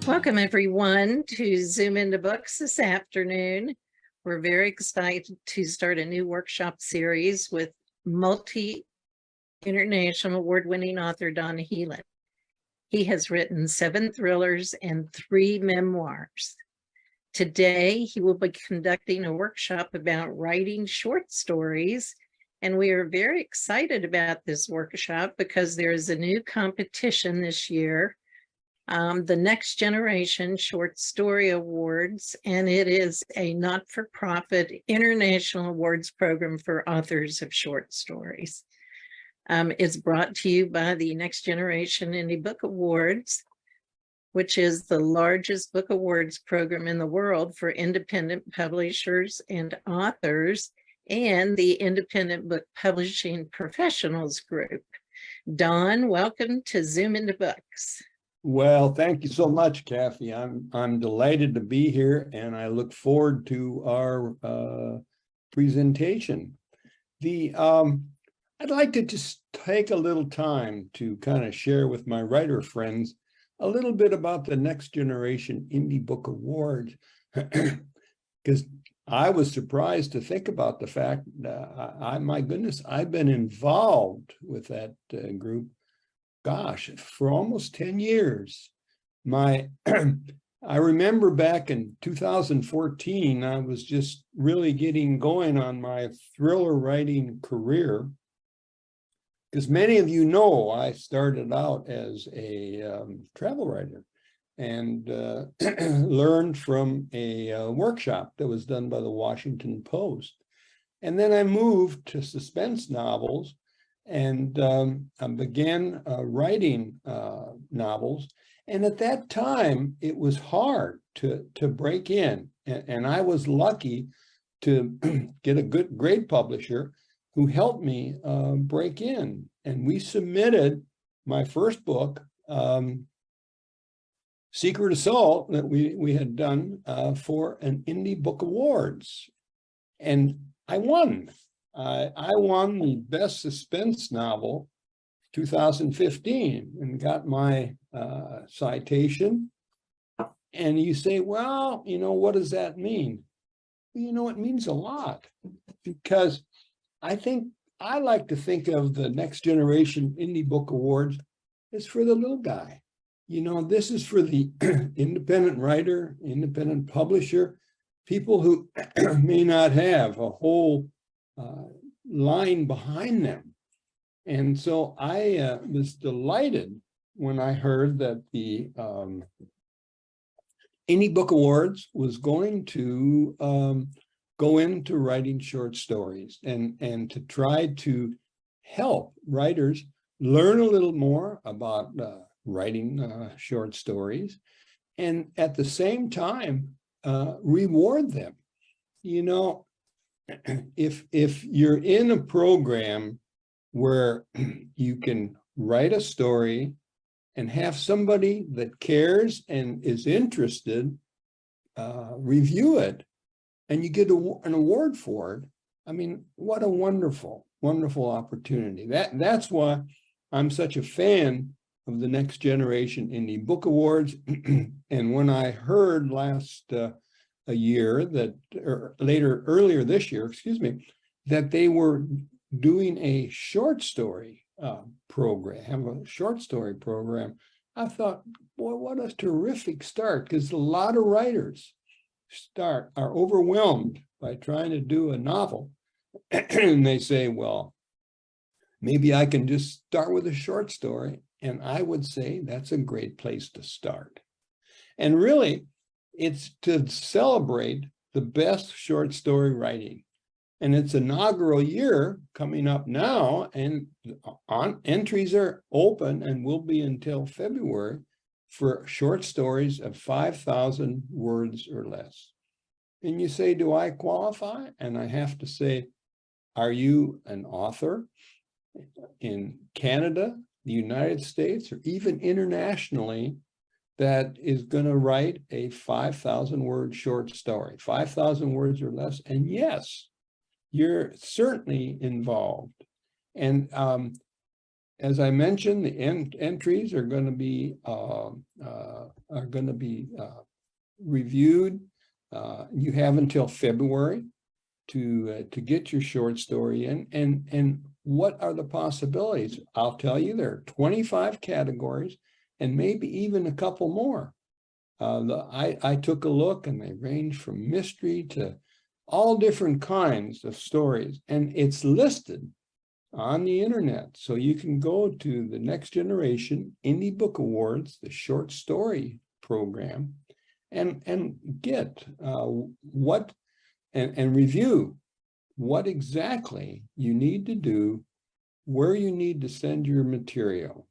Welcome everyone to Zoom into Books this afternoon. We're very excited to start a new workshop series with multi-international award-winning author Don Helin. He has written 7 thrillers and 3 memoirs. Today, he will be conducting a workshop about writing short stories, and we are very excited about this workshop because there is a new competition this year, the Next Generation Short Story Awards, and it is a not-for-profit international awards program for authors of short stories. It's brought to you by the Next Generation Indie Book Awards, which is the largest book awards program in the world for independent publishers and authors, and the Independent Book Publishing Professionals Group. Don, welcome to Zoom into Books. Well, thank you so much, Kathy. I'm delighted to be here, and I look forward to our presentation. I'd like to just take a little time to kind of share with my writer friends a little bit about the Next Generation Indie Book Awards, because I was surprised to think about the fact that my goodness, I've been involved with that group. Gosh, for almost 10 years. I remember back in 2014, I was just really getting going on my thriller writing career. Because many of you know, I started out as a travel writer and learned from a workshop that was done by the Washington Post. And then I moved to suspense novels and I began writing novels. And at that time, it was hard to break in. And I was lucky to get a great publisher who helped me break in. And we submitted my first book, Secret Assault, that we had done for an Indie Book Awards. And I won. I won the Best Suspense Novel 2015 and got my citation. And you say, well, you know, what does that mean? Well, you know, it means a lot, because I like to think of the Next Generation Indie Book Awards as for the little guy. You know, this is for the independent writer, independent publisher, people who may not have a whole line behind them. And so I was delighted when I heard that the Indie Book Awards was going to go into writing short stories and to try to help writers learn a little more about writing short stories, and at the same time reward them. You know, if you're in a program where you can write a story and have somebody that cares and is interested review it, and you get an award for it, I mean, what a wonderful, wonderful opportunity. That's why I'm such a fan of the Next Generation Indie Book Awards. And when I heard last a year that, or earlier this year, excuse me, that they were doing a short story program, a short story program, I thought, boy, what a terrific start, because a lot of writers are overwhelmed by trying to do a novel. And they say, well, maybe I can just start with a short story. And I would say that's a great place to start. And really, it's to celebrate the best short story writing. And it's inaugural year coming up now, and entries are open and will be until February for short stories of 5,000 words or less. And you say, do I qualify? And I have to say, are you an author in Canada, the United States, or even internationally that is going to write a 5,000 word short story, 5,000 words or less? And yes, you're certainly involved. And as I mentioned, the entries are going to be reviewed. You have until February to get your short story in. And what are the possibilities? I'll tell you, there are 25 categories and maybe even a couple more. I took a look, and they range from mystery to all different kinds of stories, and it's listed on the internet. So you can go to the Next Generation Indie Book Awards, the short story program, and get what and review what exactly you need to do, where you need to send your material.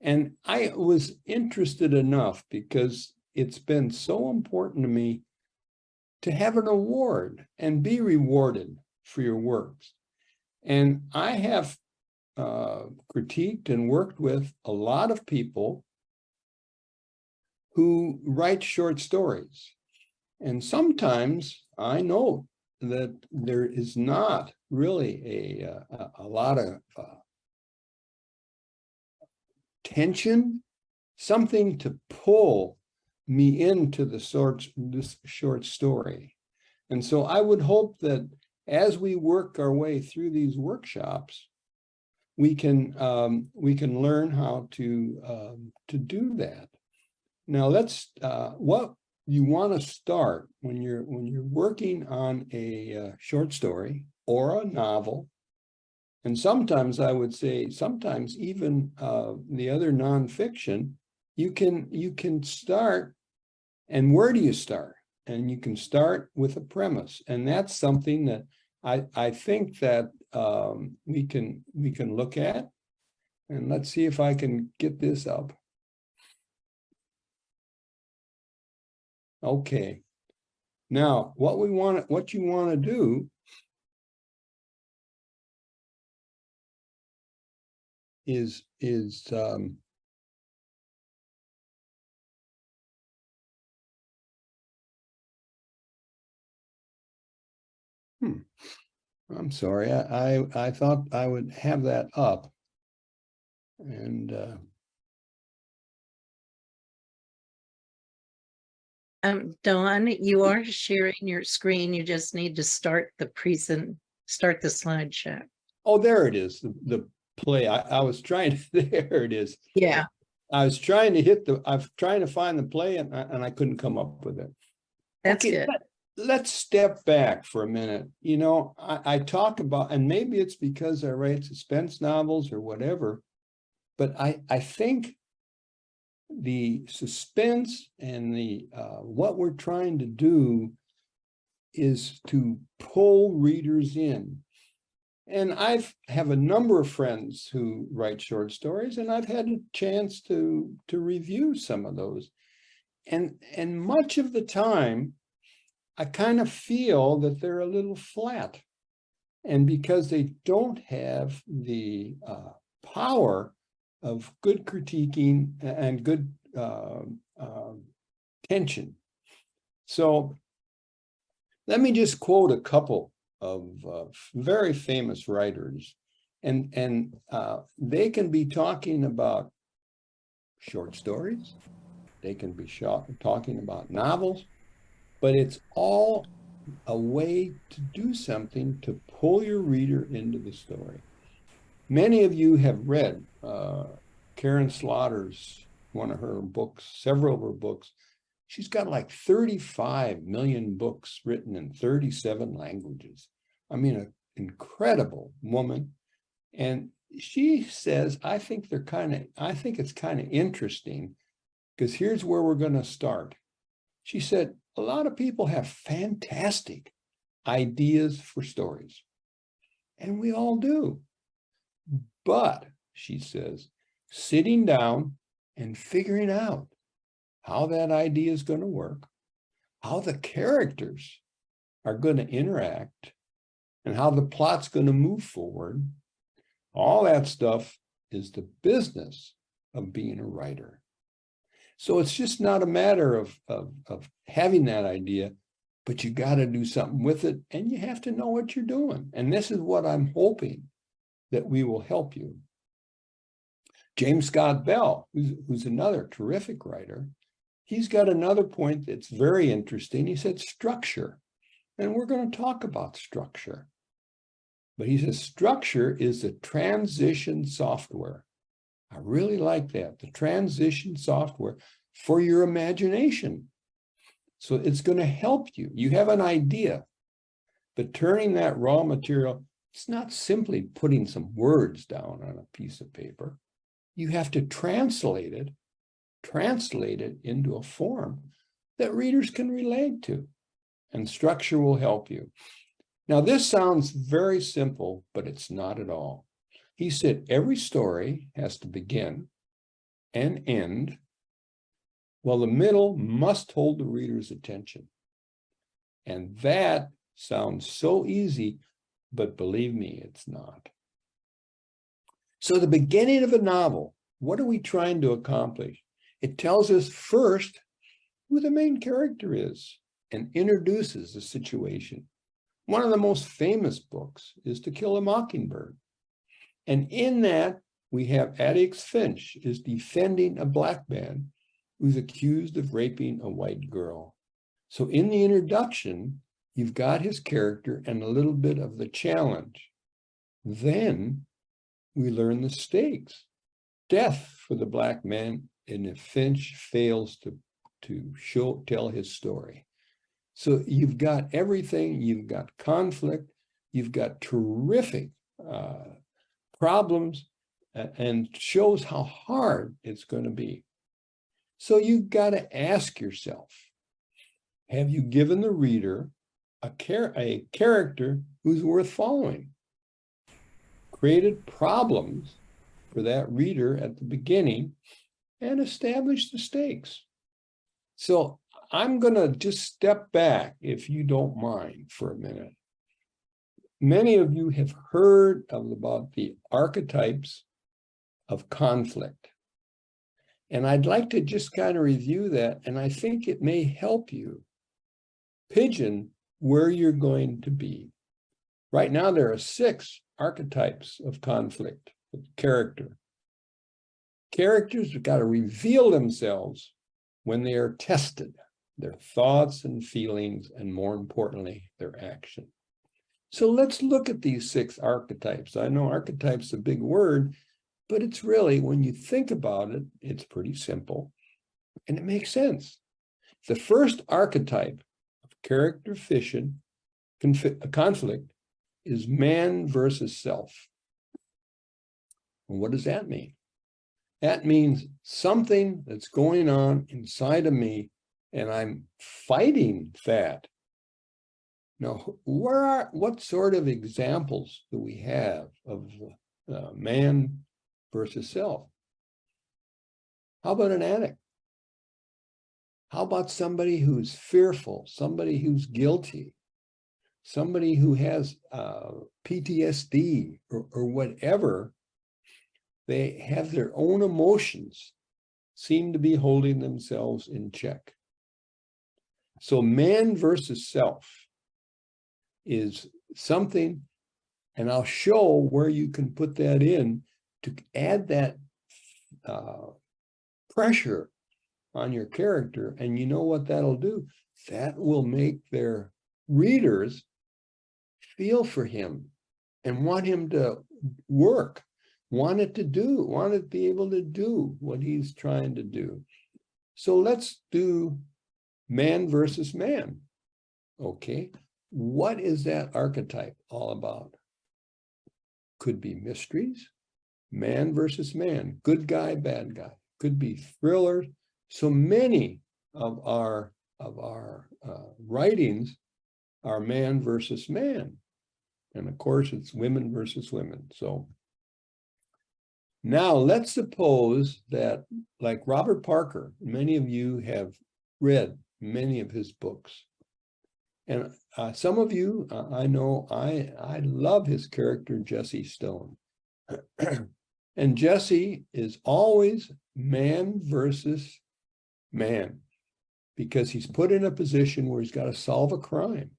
And I was interested enough, because it's been so important to me to have an award and be rewarded for your works. And I have critiqued and worked with a lot of people who write short stories. And sometimes I know that there is not really a lot of tension, something to pull me into this short story. And so I would hope that as we work our way through these workshops, we can learn how to do that. Now, let's what you want to start when you're working on a short story or a novel, and sometimes I would say sometimes even the other nonfiction, you can start. And where do you start? And you can start with a premise, and that's something that I think that we can look at. And let's see if I can get this up. Okay. Now, what you want to do is I'm sorry, I thought I would have that up. And Dawn, you are sharing your screen. You just need to start the slideshow. oh, there it is, the play. I was trying to, there it is. Yeah. I was trying to hit I was trying to find the play, and I couldn't come up with it. That's Okay, good. let's step back for a minute. You know, I talk about, and maybe it's because I write suspense novels or whatever, but I think the suspense and the what we're trying to do is to pull readers in. And I have a number of friends who write short stories, and I've had a chance to review some of those. And much of the time, I kind of feel that they're a little flat. And because they don't have the power of good critiquing and good tension. So let me just quote a couple of very famous writers, and they can be talking about short stories, they can be talking about novels, but it's all a way to do something to pull your reader into the story. Many of you have read Karen Slaughter's, one of her books, several of her books. She's got like 35 million books written in 37 languages. I mean, an incredible woman. And she says, I think it's kind of interesting, because here's where we're going to start. She said, a lot of people have fantastic ideas for stories, and we all do. But, she says, sitting down and figuring out how that idea is going to work, how the characters are going to interact, and how the plot's going to move forward, all that stuff is the business of being a writer. So it's just not a matter of having that idea, but you got to do something with it, and you have to know what you're doing. And this is what I'm hoping that we will help you. James Scott Bell, who's another terrific writer, he's got another point that's very interesting. He said structure, and we're going to talk about structure. But he says structure is the transition software. I really like that, the transition software for your imagination. So it's going to help you. You have an idea, but turning that raw material, it's not simply putting some words down on a piece of paper. You have to translate it into a form that readers can relate to, and structure will help you. Now, this sounds very simple, but it's not at all. He said every story has to begin and end, while the middle must hold the reader's attention. And that sounds so easy, but believe me, it's not. So the beginning of a novel, what are we trying to accomplish? It tells us first who the main character is and introduces the situation. One of the most famous books is To Kill a Mockingbird. And in that, we have Atticus Finch is defending a black man who's accused of raping a white girl. So in the introduction, you've got his character and a little bit of the challenge. Then we learn the stakes. Death for the black man, and if Finch fails to tell his story. So you've got everything, you've got conflict, you've got terrific problems, and shows how hard it's going to be. So you've got to ask yourself, have you given the reader a character who's worth following? Created problems for that reader at the beginning and established the stakes. So I'm going to just step back, if you don't mind, for a minute. Many of you have heard about the archetypes of conflict. And I'd like to just kind of review that, and I think it may help you pigeon where you're going to be. Right now, there are 6 archetypes of conflict, of character. Characters have got to reveal themselves when they are tested, their thoughts and feelings, and more importantly, their action. So let's look at these 6 archetypes. I know archetype's a big word, but it's really, when you think about it, it's pretty simple and it makes sense. The first archetype of character fission, conflict, is man versus self. And what does that mean? That means something that's going on inside of me and I'm fighting that. Now, what sort of examples do we have of man versus self? How about an addict? How about somebody who's fearful, somebody who's guilty, somebody who has PTSD or whatever? They have their own emotions, seem to be holding themselves in check. So man versus self is something, and I'll show where you can put that in to add that pressure on your character. And you know what that'll do? That will make their readers feel for him and want him to work, want to be able to do what he's trying to do. So let's do man versus man. Okay. What is that archetype all about? Could be mysteries, man versus man, good guy, bad guy. Could be thrillers. So many of our writings are man versus man. And of course, it's women versus women. So now let's suppose that, like Robert Parker, many of you have read many of his books. And some of you, I know, I love his character, Jesse Stone. And Jesse is always man versus man, because he's put in a position where he's got to solve a crime.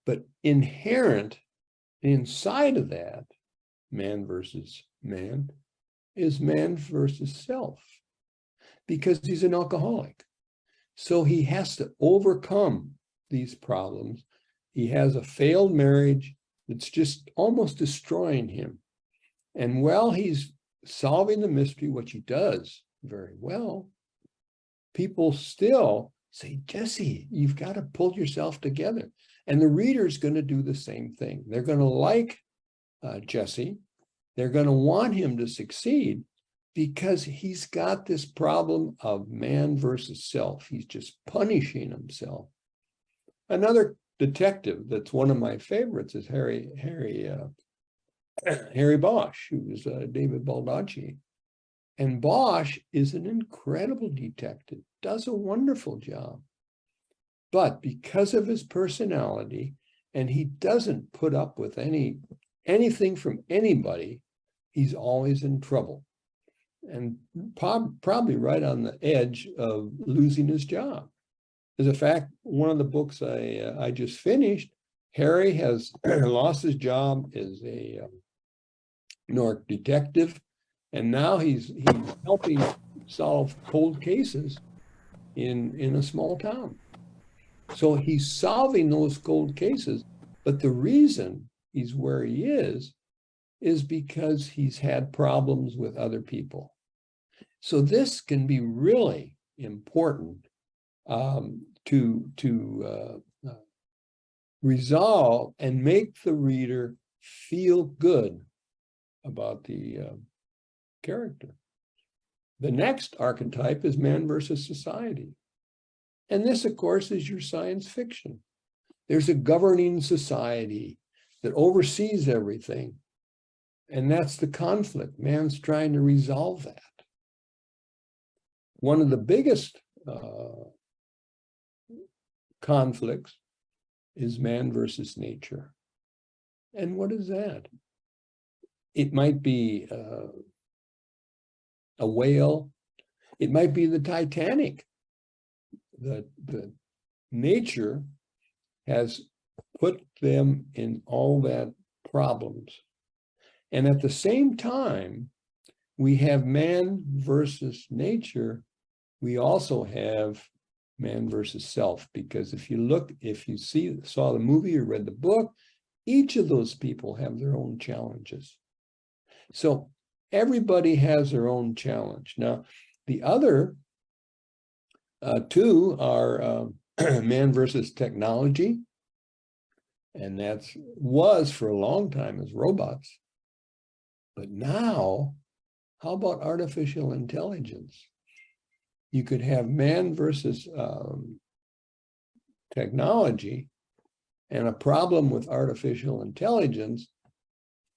But inherent inside of that, man versus man, is man versus self, because he's an alcoholic. So he has to overcome these problems. He has a failed marriage that's just almost destroying him. And while he's solving the mystery, which he does very well, people still say, Jesse, you've got to pull yourself together. And the reader's going to do the same thing. They're going to like Jesse. They're going to want him to succeed because he's got this problem of man versus self. He's just punishing himself. Another detective that's one of my favorites is Harry Bosch, who was David Baldacci. And Bosch is an incredible detective, does a wonderful job. But because of his personality, and he doesn't put up with anything from anybody, he's always in trouble. And probably right on the edge of losing his job. As a fact, one of the books I just finished, Harry has lost his job as a New York detective, and now he's helping solve cold cases in a small town. So he's solving those cold cases, but the reason he's where he is because he's had problems with other people. So this can be really important to resolve and make the reader feel good about the character. The next archetype is man versus society. And this, of course, is your science fiction. There's a governing society that oversees everything. And that's the conflict. Man's trying to resolve that. One of the biggest conflicts is man versus nature. And what is that? It might be a whale. It might be the Titanic. The nature has put them in all that problems. And at the same time, we have man versus nature. We also have man versus self, because if you saw the movie or read the book, each of those people have their own challenges. So everybody has their own challenge. Now, the other two are man versus technology, and that was for a long time as robots. But now, how about artificial intelligence? You could have man versus technology and a problem with artificial intelligence,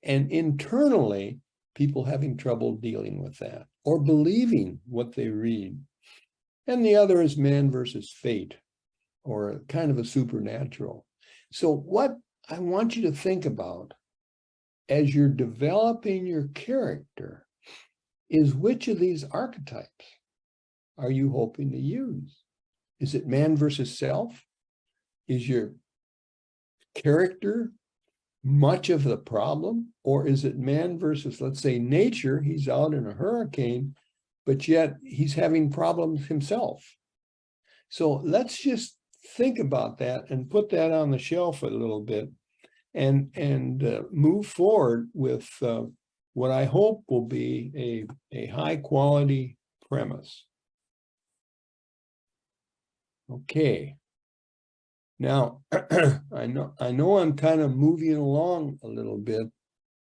and internally, people having trouble dealing with that or believing what they read. And the other is man versus fate, or kind of a supernatural. So what I want you to think about as you're developing your character is, which of these archetypes are you hoping to use? Is it man versus self? Is your character much of the problem? Or is it man versus, let's say, nature? He's out in a hurricane, but yet he's having problems himself. So let's just think about that and put that on the shelf a little bit, and move forward with what I hope will be a high quality premise. Okay. Now, I know I'm kind of moving along a little bit,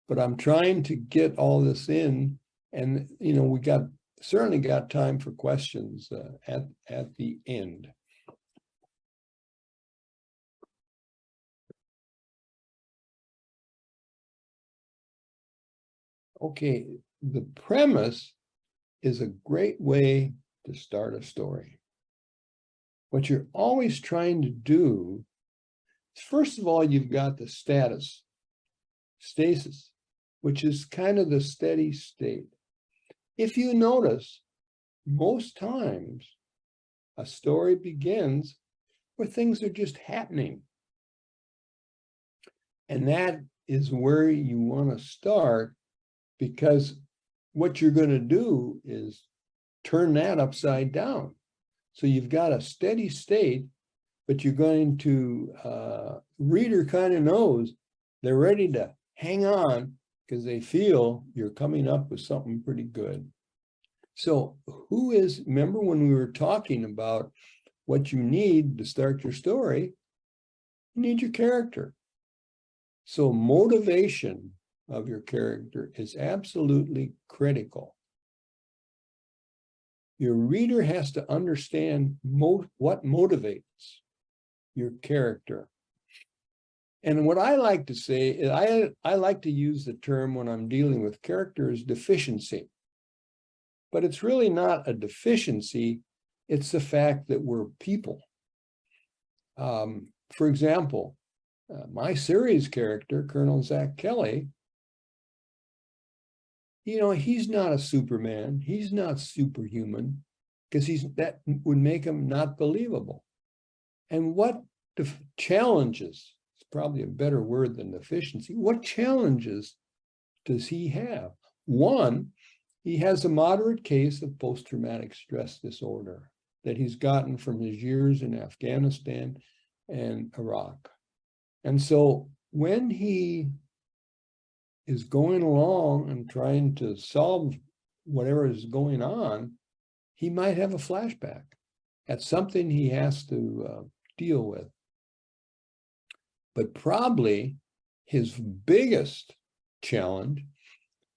but I'm trying to get all this in, and we certainly got time for questions at the end. Okay, the premise is a great way to start a story. What you're always trying to do is, first of all, you've got the stasis, which is kind of the steady state. If you notice, most times a story begins where things are just happening. And that is where you want to start, because what you're going to do is turn that upside down. So you've got a steady state, but you're going to, reader kind of knows they're ready to hang on because they feel you're coming up with something pretty good. So remember when we were talking about what you need to start your story? You need your character. So motivation of your character is absolutely critical. Your reader has to understand what motivates your character. And what I like to say is I like to use the term when I'm dealing with characters deficiency. But it's really not a deficiency. It's the fact that we're people. For example, my series character, Colonel Zach Kelly, he's not a Superman. He's not superhuman because that would make him not believable. And what challenges, it's probably a better word than deficiency, what challenges does he have? One, he has a moderate case of post-traumatic stress disorder that he's gotten from his years in Afghanistan and Iraq. And so when he is going along and trying to solve whatever is going on, he might have a flashback. That's something he has to deal with. But probably his biggest challenge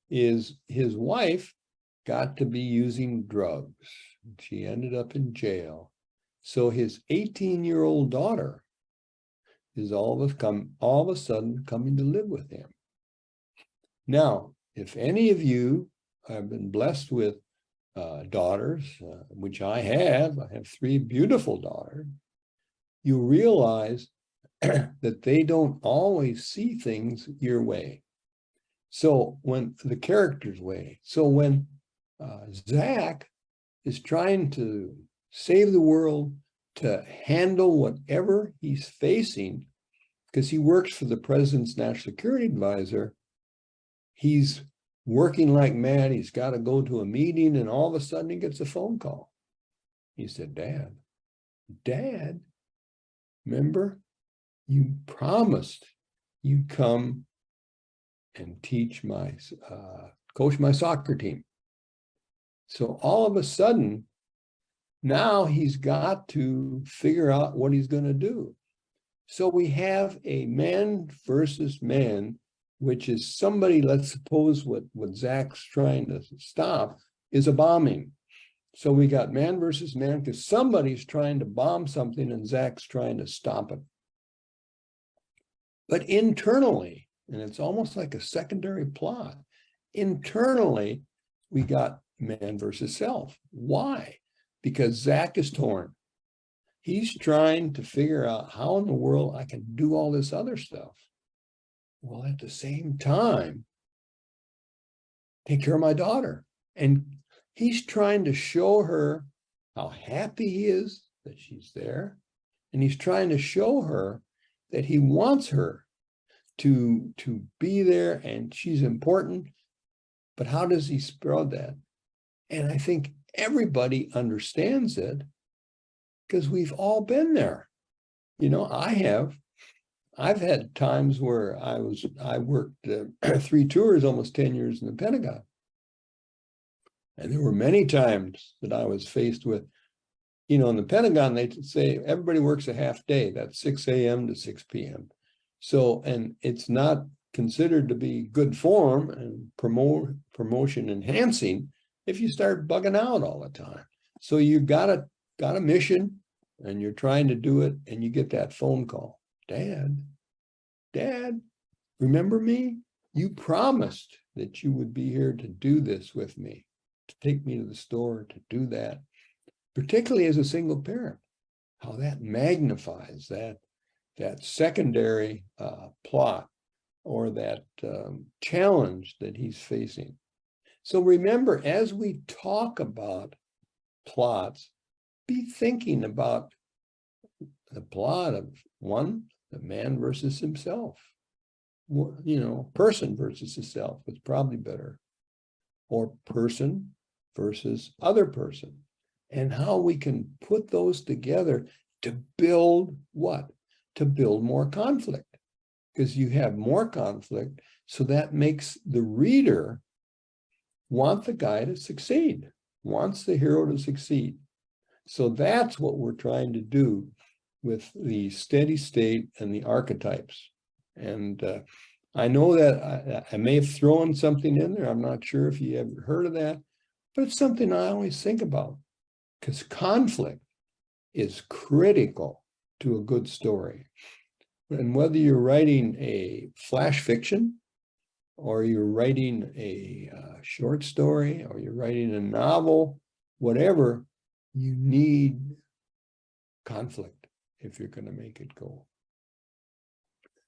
is his wife got to be using drugs. She ended up in jail. So his 18-year-old daughter is all of a sudden coming to live with him. Now, if any of you have been blessed with daughters, which I have 3 beautiful daughters, you realize that they don't always see things your way. So when the character's way, so when Zach is trying to save the world, to handle whatever he's facing, because he works for the president's national security advisor, he's working like mad. He's got to go to a meeting, and all of a sudden he gets a phone call. He said, Dad, remember, you promised you'd come and teach coach my soccer team. So all of a sudden, now he's got to figure out what he's going to do. So we have a man versus man, which is somebody, let's suppose what Zach's trying to stop is a bombing. So we got man versus man because somebody's trying to bomb something and Zach's trying to stop it. But internally, and it's almost like a secondary plot, internally, we got man versus self. Why? Because Zach is torn. He's trying to figure out how in the world I can do all this other stuff. Well, at the same time, take care of my daughter. And he's trying to show her how happy he is that she's there. And he's trying to show her that he wants her to be there and she's important. But how does he spread that? And I think everybody understands it because we've all been there. I've had times where I worked 3 tours, almost 10 years in the Pentagon. And there were many times that I was faced with, in the Pentagon, they say everybody works a half day. That's 6 a.m. to 6 p.m. So, and it's not considered to be good form and promotion enhancing if you start bugging out all the time. So you got a mission and you're trying to do it and you get that phone call. Dad, remember me? You promised that you would be here to do this with me, to take me to the store, to do that, particularly as a single parent, how that magnifies that secondary plot or that challenge that he's facing. So remember, as we talk about plots, be thinking about the plot of one, the man versus himself, person versus himself is probably better. or person versus other person, and how we can put those together to build what? To build more conflict, because you have more conflict. So that makes the reader want the guy to succeed, wants the hero to succeed. So that's what we're trying to do with the steady state and the archetypes. And I know that I may have thrown something in there. I'm not sure if you ever heard of that, but it's something I always think about, because conflict is critical to a good story. And whether you're writing a flash fiction, or you're writing a short story, or you're writing a novel, whatever, you need conflict if you're going to make it go.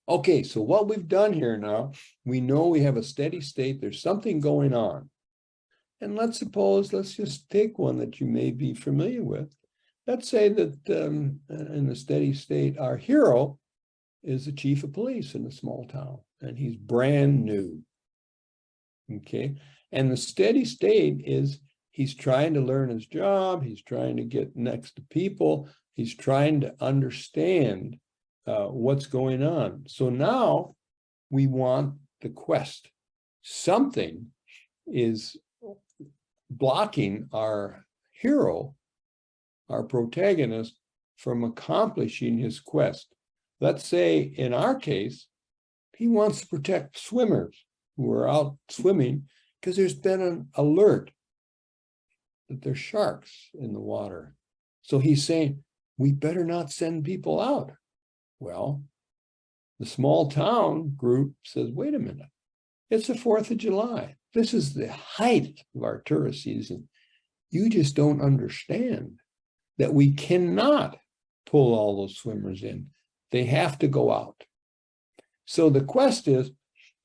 Okay, so what we've done here now, we know we have a steady state. There's something going on. And let's just take one that you may be familiar with. Let's say that in the steady state, our hero is the chief of police in a small town, and he's brand new. Okay, and the steady state is he's trying to learn his job, he's trying to get next to people, he's trying to understand what's going on. So now we want the quest. Something is blocking our hero, our protagonist, from accomplishing his quest. Let's say in our case, he wants to protect swimmers who are out swimming because there's been an alert that there's sharks in the water. So he's saying, we better not send people out. Well, the small town group says, wait a minute, it's the 4th of July. This is the height of our tourist season. You just don't understand that we cannot pull all those swimmers in. They have to go out. So the quest is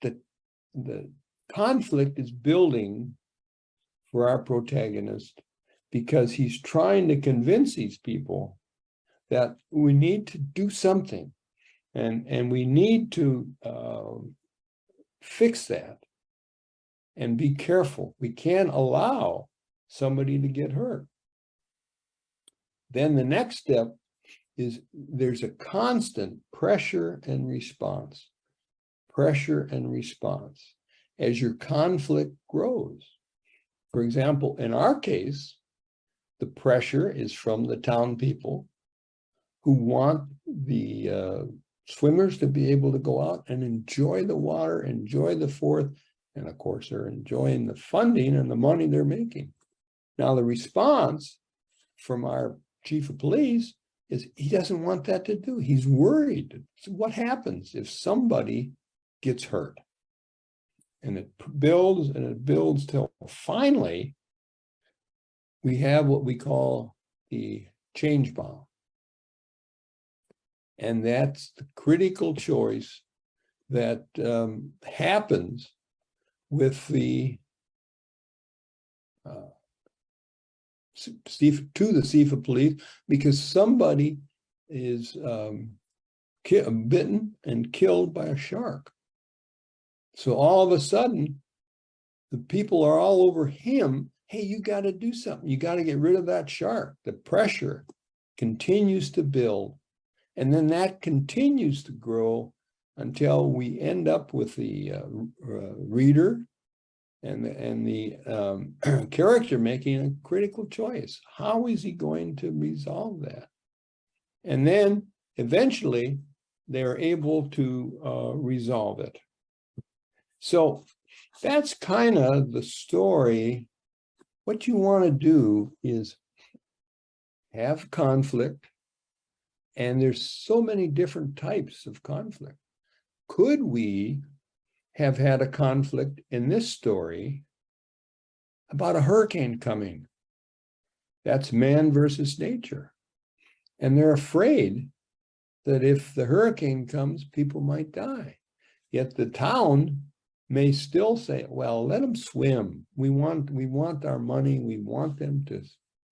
that the conflict is building for our protagonist, because he's trying to convince these people that we need to do something, and we need to fix that and be careful. We can't allow somebody to get hurt. Then the next step is there's a constant pressure and response. Pressure and response as your conflict grows. For example, in our case, the pressure is from the town people who want the swimmers to be able to go out and enjoy the water, enjoy the 4th, and of course, they're enjoying the funding and the money they're making. Now, the response from our chief of police is he doesn't want that to do. He's worried. So what happens if somebody gets hurt? And it builds and it builds till finally we have what we call the change bomb. And that's the critical choice that happens with the chief of police, because somebody is bitten and killed by a shark. So all of a sudden, the people are all over him. Hey, you got to do something. You got to get rid of that shark. The pressure continues to build. And then that continues to grow until we end up with the reader and the character making a critical choice. How is he going to resolve that? And then eventually they're able to resolve it. So that's kind of the story. What you want to do is have conflict, and there's so many different types of conflict. Could we have had a conflict in this story about a hurricane coming? That's man versus nature. And they're afraid that if the hurricane comes, people might die. Yet the town may still say, well, let them swim. We want our money. We want them to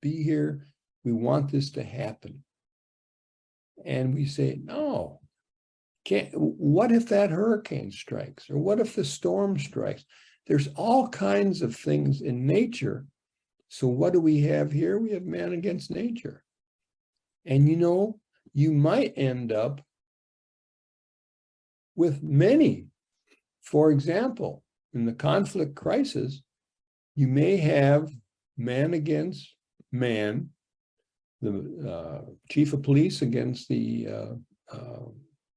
be here. We want this to happen. And we say, no, what if that hurricane strikes? Or what if the storm strikes? There's all kinds of things in nature. So what do we have here? We have man against nature. And you know, you might end up with many. For example, in the conflict crisis, you may have man against man, the chief of police against the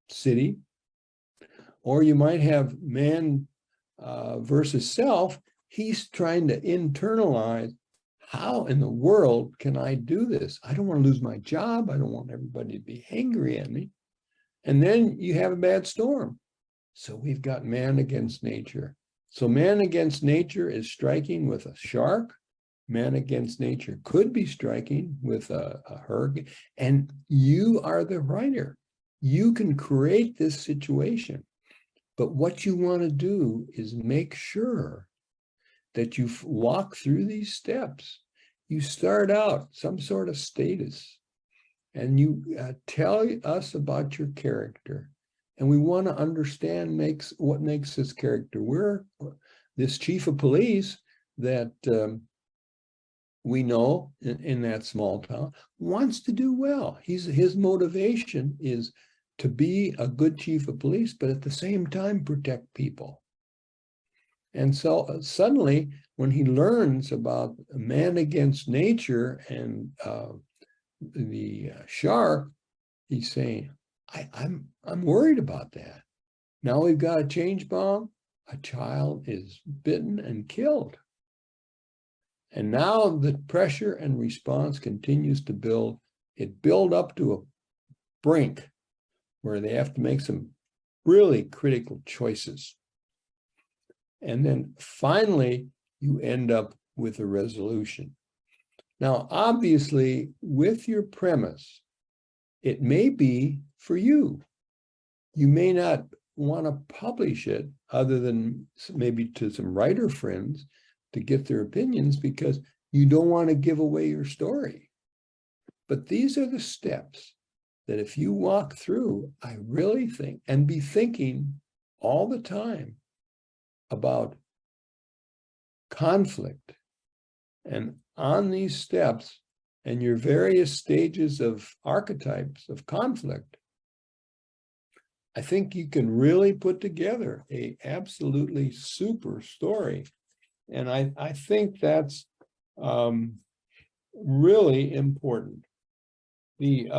city, or you might have man versus self. He's trying to internalize, how in the world can I do this? I don't want to lose my job. I don't want everybody to be angry at me. And then you have a bad storm. So we've got man against nature. So man against nature is striking with a shark. Man against nature could be striking with a hurricane. And you are the writer. You can create this situation. But what you want to do is make sure that you walk through these steps. You start out some sort of status, and you tell us about your character. And we want to understand what makes this character. We're this chief of police that we know in that small town wants to do well. His motivation is to be a good chief of police, but at the same time protect people. And so suddenly, when he learns about man against nature and the shark, he's saying, I'm worried about that. Now we've got a change bomb. A child is bitten and killed. And now the pressure and response continues to build. It built up to a brink where they have to make some really critical choices. And then finally, you end up with a resolution. Now, obviously, with your premise, it may be for you. You may not want to publish it other than maybe to some writer friends to get their opinions, because you don't want to give away your story. But these are the steps that if you walk through, I really think, and be thinking all the time about conflict, and on these steps and your various stages of archetypes of conflict, I think you can really put together a absolutely super story. And I think that's really important. The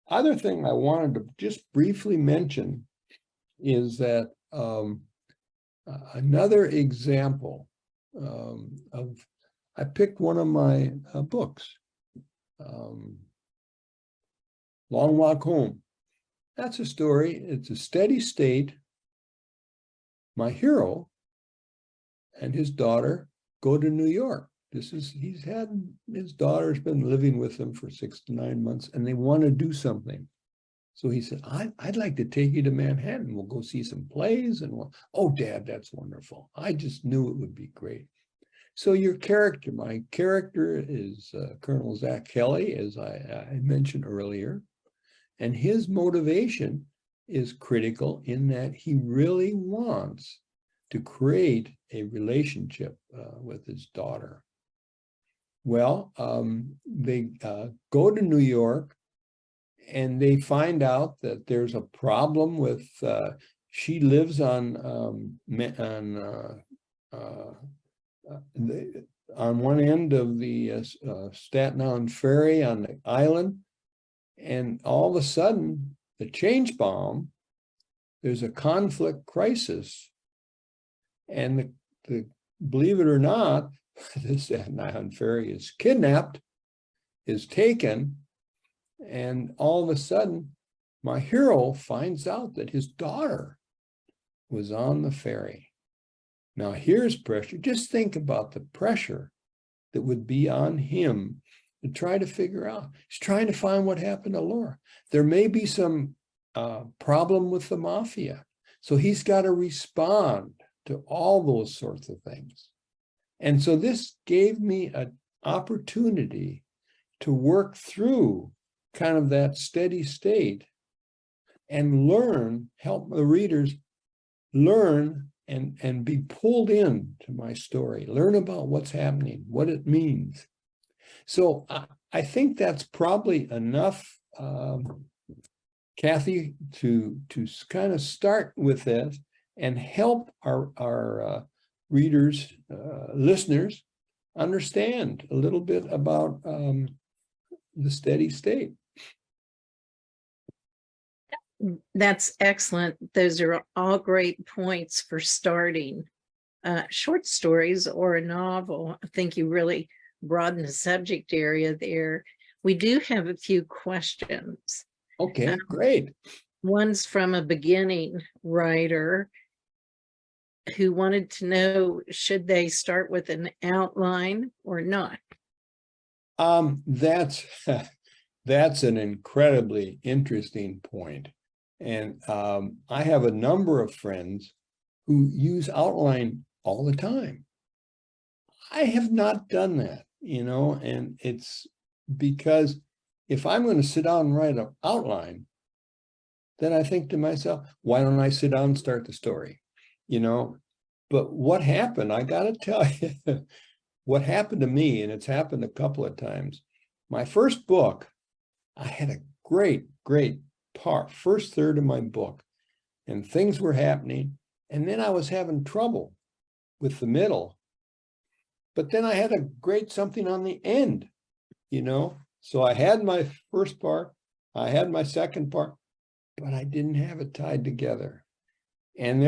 other thing I wanted to just briefly mention is that another example I picked one of my books, Long Walk Home. That's a story. It's a steady state. My hero and his daughter go to New York. His daughter's been living with him for 6 to 9 months, and they want to do something. So he said, I'd like to take you to Manhattan. We'll go see some plays. And oh, Dad, that's wonderful. I just knew it would be great. So my character is Colonel Zach Kelly, as I mentioned earlier. And his motivation is critical in that he really wants to create a relationship with his daughter. Well, they go to New York, and they find out that there's a problem with, she lives on one end of the Staten Island Ferry on the island. And all of a sudden, the change bomb, there's a conflict crisis. And believe it or not, the Staten Island Ferry is kidnapped, is taken, and all of a sudden, my hero finds out that his daughter was on the ferry. Now, here's pressure. Just think about the pressure that would be on him to try to figure out. He's trying to find what happened to Laura. There may be some problem with the mafia. So he's got to respond to all those sorts of things. And so this gave me an opportunity to work through kind of that steady state and help the readers learn and be pulled in to my story, learn about what's happening, what it means. So I think that's probably enough, Kathy, to kind of start with this and help our readers, listeners, understand a little bit about the steady state. That's excellent. Those are all great points for starting short stories or a novel. I think you really broaden the subject area there. We do have a few questions. Okay, great. One's from a beginning writer who wanted to know, should they start with an outline or not? That's an incredibly interesting point. And I have a number of friends who use outline all the time. I have not done that, and it's because if I'm going to sit down and write an outline, then I think to myself, why don't I sit down and start the story? But what happened, I got to tell you, what happened to me, and it's happened a couple of times. My first book, I had a great first third of my book, and things were happening. And then I was having trouble with the middle. But then I had a great something on the end, So I had my first part, I had my second part, but I didn't have it tied together. And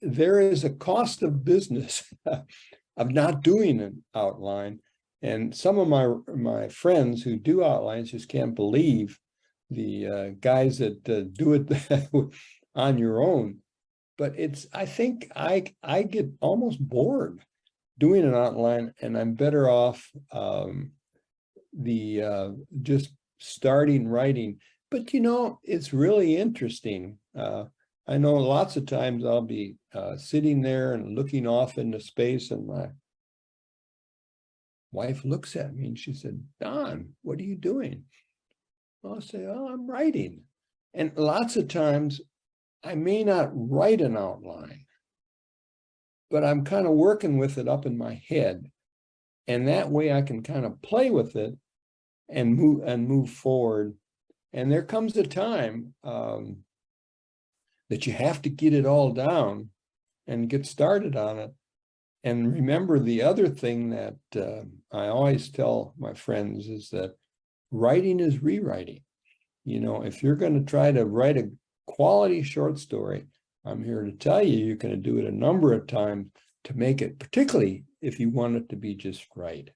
there is a cost of business of not doing an outline. And some of my friends who do outlines just can't believe the guys that do it on your own. But I think I get almost bored doing an outline, and I'm better off just starting writing. But it's really interesting. I know lots of times I'll be sitting there and looking off into space, and my wife looks at me and she said, "Don, what are you doing?" I'll say, "Oh, I'm writing." And lots of times I may not write an outline, but I'm kind of working with it up in my head. And that way I can kind of play with it and move forward. And there comes a time that you have to get it all down and get started on it. And remember, the other thing that I always tell my friends is that writing is rewriting. If you're going to try to write a quality short story, I'm here to tell you, you're going to do it a number of times to make it, particularly if you want it to be just right.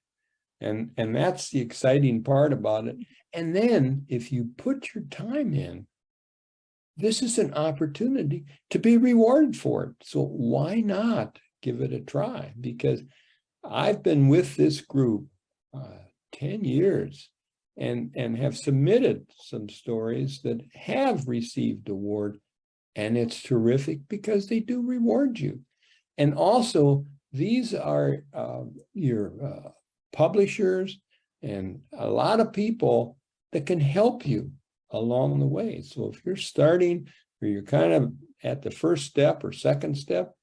And that's the exciting part about it. And then if you put your time in, this is an opportunity to be rewarded for it. So why not give it a try? Because I've been with this group 10 years and have submitted some stories that have received award, and it's terrific because they do reward you. And also, these are your publishers and a lot of people that can help you along the way. So if you're starting or you're kind of at the first step or second step,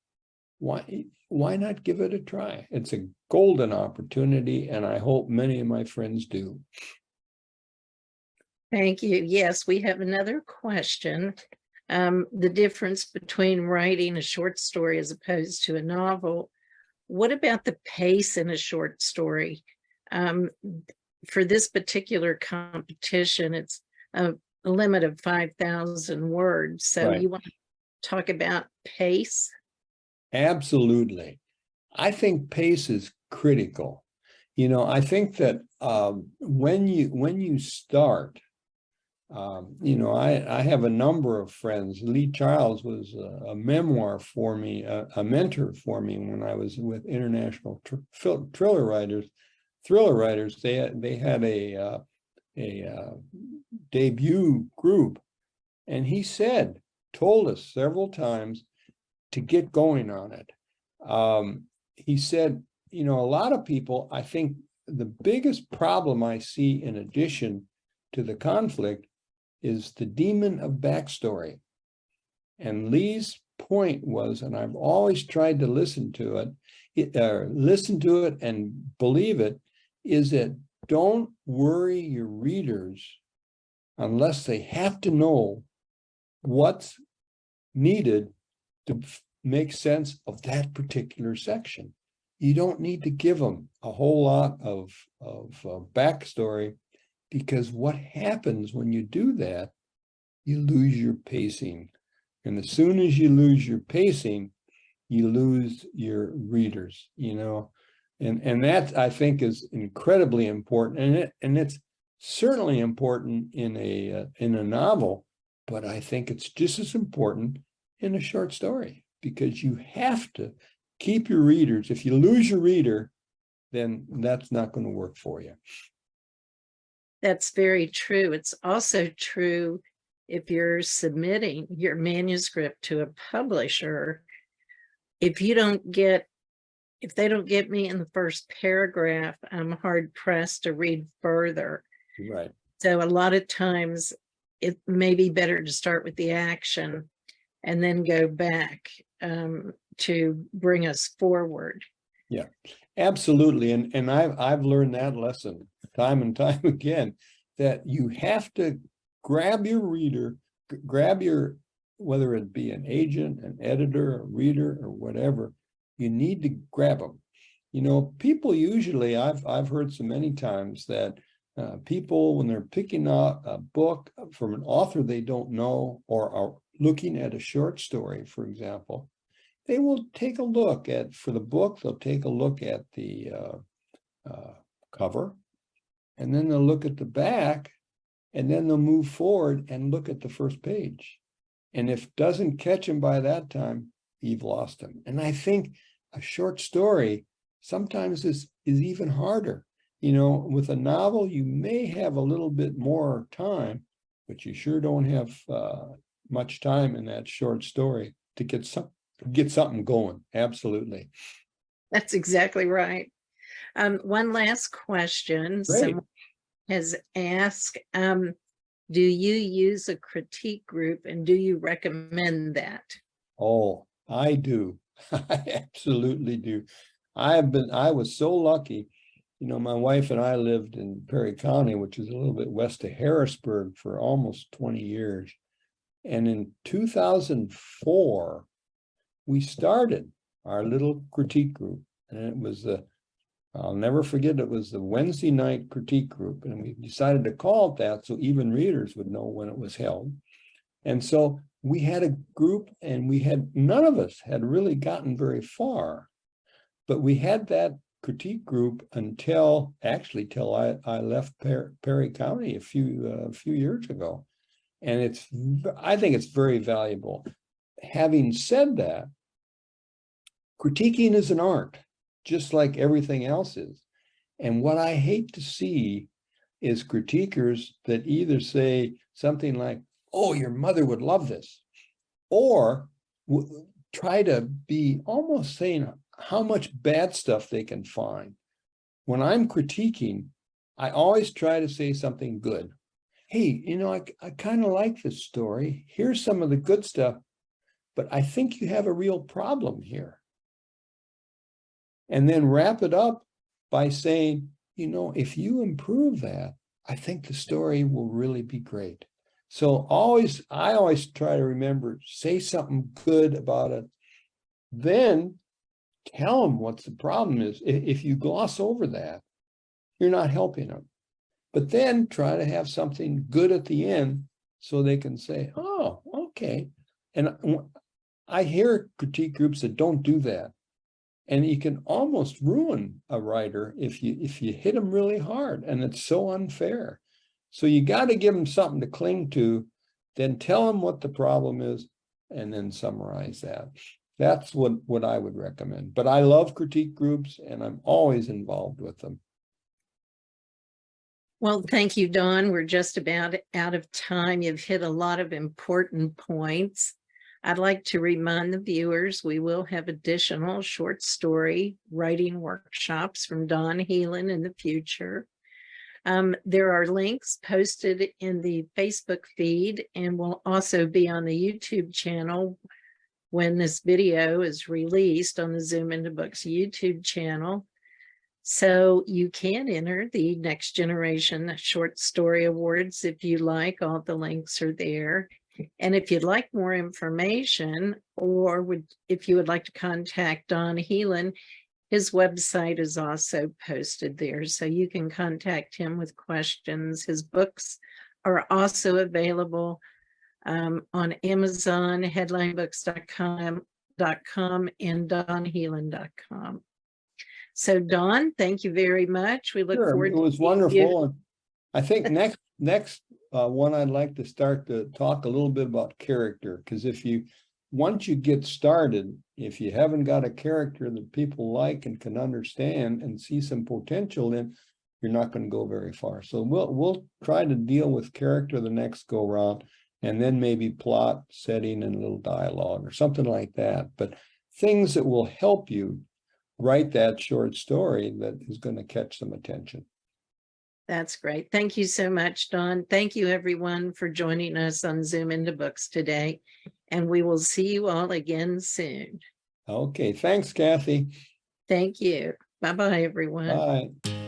why not give it a try? It's a golden opportunity, and I hope many of my friends do. Thank you. Yes, we have another question. The difference between writing a short story as opposed to a novel. What about the pace in a short story? For this particular competition, it's a limit of 5,000 words. So Right. You want to talk about pace? Absolutely. I think pace is critical. I think that when you start, I have a number of friends. Lee Childs was a memoir for me, a mentor for me when I was with International Thriller Writers. They had a debut group, and he told us several times to get going on it. He said, a lot of people, I think the biggest problem I see in addition to the conflict is the demon of backstory. And Lee's point was, and I've always tried to listen to it and believe it, is that don't worry your readers unless they have to know what's needed to make sense of that particular section. You don't need to give them a whole lot of backstory, because what happens when you do that, you lose your pacing. And as soon as you lose your pacing, you lose your readers, you know. And that, I think, is incredibly important. And it's certainly important in a novel, but I think it's just as important in a short story, because you have to keep your readers. If you lose your reader, then that's not going to work for you. That's very true. It's also true if you're submitting your manuscript to a publisher. If they don't get me in the first paragraph, I'm hard pressed to read further. Right. So a lot of times it may be better to start with the action and then go back to bring us forward. Yeah, absolutely. And I've learned that lesson time and time again, that you have to grab your reader, grab your, whether it be an agent, an editor, a reader, or whatever, you need to grab them. You know, people usually, I've heard so many times that people, when they're picking out a book from an author they don't know, or are looking at a short story, for example, they will take a look at, for the book, they'll take a look at the cover, and then they'll look at the back, and then they'll move forward and look at the first page. And if it doesn't catch them by that time, you've lost them. And I think a short story sometimes is even harder. You know, with a novel, you may have a little bit more time, but you sure don't have much time in that short story to get something going. Absolutely. That's exactly right. One last question. Great. Someone has asked, do you use a critique group, and do you recommend that? Oh, I do. I absolutely do. I was so lucky. You know, my wife and I lived in Perry County, which is a little bit west of Harrisburg, for almost 20 years. And in 2004, we started our little critique group. And it was I'll never forget, it was the Wednesday night critique group. And we decided to call it that so even readers would know when it was held. And so we had a group, and none of us had really gotten very far. But we had that critique group until I left Perry County a few years ago. And I think it's very valuable. Having said that, critiquing is an art, just like everything else is. And what I hate to see is critiquers that either say something like, "Oh, your mother would love this," or try to be almost saying how much bad stuff they can find. When I'm critiquing, I always try to say something good. Hey, you know, I kind of like this story. Here's some of the good stuff, but I think you have a real problem here. And then wrap it up by saying, you know, if you improve that, I think the story will really be great. So I always try to remember, say something good about it, then tell them what the problem is. If you gloss over that, you're not helping them. But then try to have something good at the end so they can say, "Oh, okay." And I hear critique groups that don't do that. And you can almost ruin a writer if you hit them really hard, and it's so unfair. So you got to give them something to cling to, then tell them what the problem is, and then summarize that. That's what I would recommend. But I love critique groups, and I'm always involved with them. Well, thank you, Don. We're just about out of time. You've hit a lot of important points. I'd like to remind the viewers, we will have additional short story writing workshops from Don Helin in the future. There are links posted in the Facebook feed, and will also be on the YouTube channel when this video is released on the Zoom Into Books YouTube channel. So you can enter the Next Generation Short Story Awards if you like. All the links are there. And if you'd like more information, or if you would like to contact Don Helin, his website is also posted there, so you can contact him with questions. His books are also available on Amazon, headlinebooks.com, and donhelin.com. So Don, thank you very much. We look Sure, forward it to was seeing you. wonderful. And I think next one, I'd like to start to talk a little bit about character, because once you get started, if you haven't got a character that people like and can understand and see some potential in, you're not going to go very far. So we'll try to deal with character the next go round, and then maybe plot, setting, and a little dialogue or something like that. But things that will help you write that short story that is going to catch some attention. That's great. Thank you so much, Don. Thank you, everyone, for joining us on Zoom Into Books today. And we will see you all again soon. Okay, thanks, Kathy. Thank you. Bye-bye, everyone. Bye.